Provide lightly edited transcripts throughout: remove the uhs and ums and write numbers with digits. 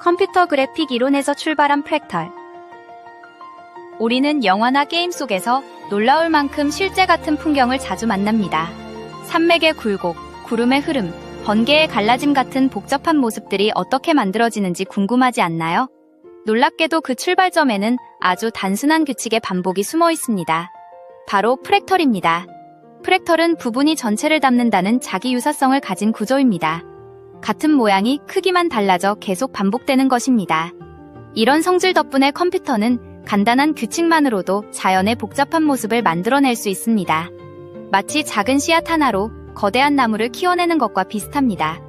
컴퓨터 그래픽 이론에서 출발한 프랙탈. 우리는 영화나 게임 속에서 놀라울 만큼 실제 같은 풍경을 자주 만납니다. 산맥의 굴곡, 구름의 흐름, 번개의 갈라짐 같은 복잡한 모습들이 어떻게 만들어지는지 궁금하지 않나요? 놀랍게도 그 출발점에는 아주 단순한 규칙의 반복이 숨어 있습니다. 바로 프랙털입니다. 프랙털은 부분이 전체를 담는다는 자기 유사성을 가진 구조입니다. 같은 모양이 크기만 달라져 계속 반복되는 것입니다. 이런 성질 덕분에 컴퓨터는 간단한 규칙만으로도 자연의 복잡한 모습을 만들어낼 수 있습니다. 마치 작은 씨앗 하나로 거대한 나무를 키워내는 것과 비슷합니다.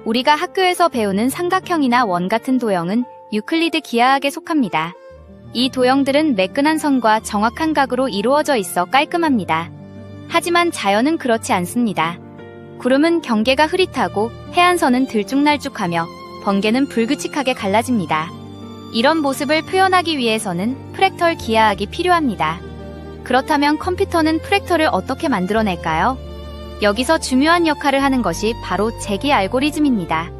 우리가 학교에서 배우는 삼각형이나 원 같은 도형은 유클리드 기하학에 속합니다. 이 도형들은 매끈한 선과 정확한 각으로 이루어져 있어 깔끔합니다. 하지만 자연은 그렇지 않습니다. 구름은 경계가 흐릿하고 해안선은 들쭉날쭉하며 번개는 불규칙하게 갈라집니다. 이런 모습을 표현하기 위해서는 프랙털 기하학이 필요합니다. 그렇다면 컴퓨터는 프랙털을 어떻게 만들어낼까요? 여기서 중요한 역할을 하는 것이 바로 제기 알고리즘입니다.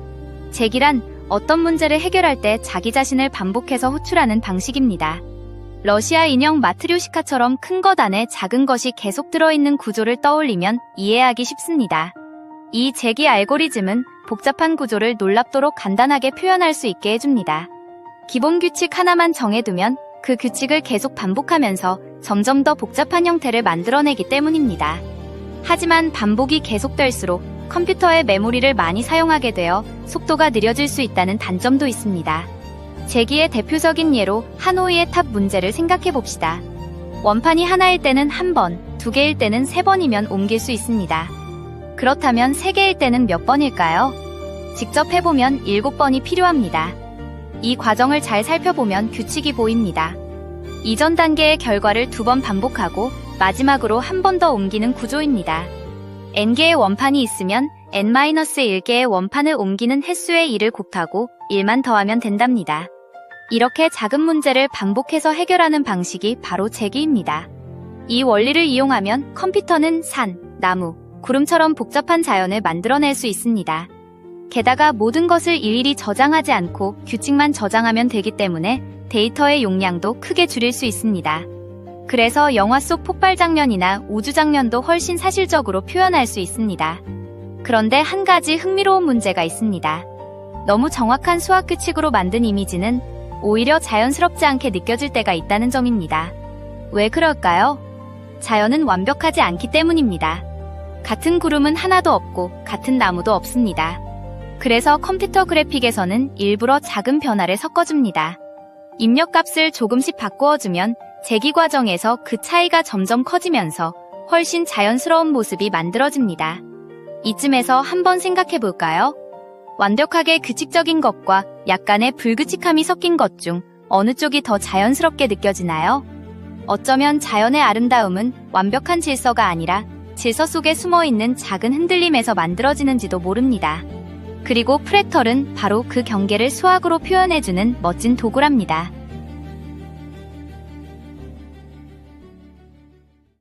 제기란 어떤 문제를 해결할 때 자기 자신을 반복해서 호출하는 방식입니다. 러시아 인형 마트료시카처럼 큰 것 안에 작은 것이 계속 들어있는 구조를 떠올리면 이해하기 쉽습니다. 이 제기 알고리즘은 복잡한 구조를 놀랍도록 간단하게 표현할 수 있게 해줍니다. 기본 규칙 하나만 정해두면 그 규칙을 계속 반복하면서 점점 더 복잡한 형태를 만들어내기 때문입니다. 하지만 반복이 계속될수록 컴퓨터의 메모리를 많이 사용하게 되어 속도가 느려질 수 있다는 단점도 있습니다. 제기의 대표적인 예로 하노이의 탑 문제를 생각해봅시다. 원판이 하나일 때는 한 번, 두 개일 때는 세 번이면 옮길 수 있습니다. 그렇다면 세 개일 때는 몇 번일까요? 직접 해보면 7번이 필요합니다. 이 과정을 잘 살펴보면 규칙이 보입니다. 이전 단계의 결과를 2번 반복하고 마지막으로 한 번 더 옮기는 구조입니다. n개의 원판이 있으면 n-1개의 원판을 옮기는 횟수의 1을 곱하고 1만 더하면 된답니다. 이렇게 작은 문제를 반복해서 해결하는 방식이 바로 제기입니다. 이 원리를 이용하면 컴퓨터는 산, 나무, 구름처럼 복잡한 자연을 만들어낼 수 있습니다. 게다가 모든 것을 일일이 저장하지 않고 규칙만 저장하면 되기 때문에 데이터의 용량도 크게 줄일 수 있습니다. 그래서 영화 속 폭발 장면이나 우주 장면도 훨씬 사실적으로 표현할 수 있습니다. 그런데 한 가지 흥미로운 문제가 있습니다. 너무 정확한 수학 규칙으로 만든 이미지는 오히려 자연스럽지 않게 느껴질 때가 있다는 점입니다. 왜 그럴까요? 자연은 완벽하지 않기 때문입니다. 같은 구름은 하나도 없고 같은 나무도 없습니다. 그래서 컴퓨터 그래픽에서는 일부러 작은 변화를 섞어줍니다. 입력값을 조금씩 바꾸어주면 제기 과정에서 그 차이가 점점 커지면서 훨씬 자연스러운 모습이 만들어집니다. 이쯤에서 한번 생각해볼까요? 완벽하게 규칙적인 것과 약간의 불규칙함이 섞인 것 중 어느 쪽이 더 자연스럽게 느껴지나요? 어쩌면 자연의 아름다움은 완벽한 질서가 아니라 질서 속에 숨어있는 작은 흔들림에서 만들어지는지도 모릅니다. 그리고 프랙털은 바로 그 경계를 수학으로 표현해주는 멋진 도구랍니다.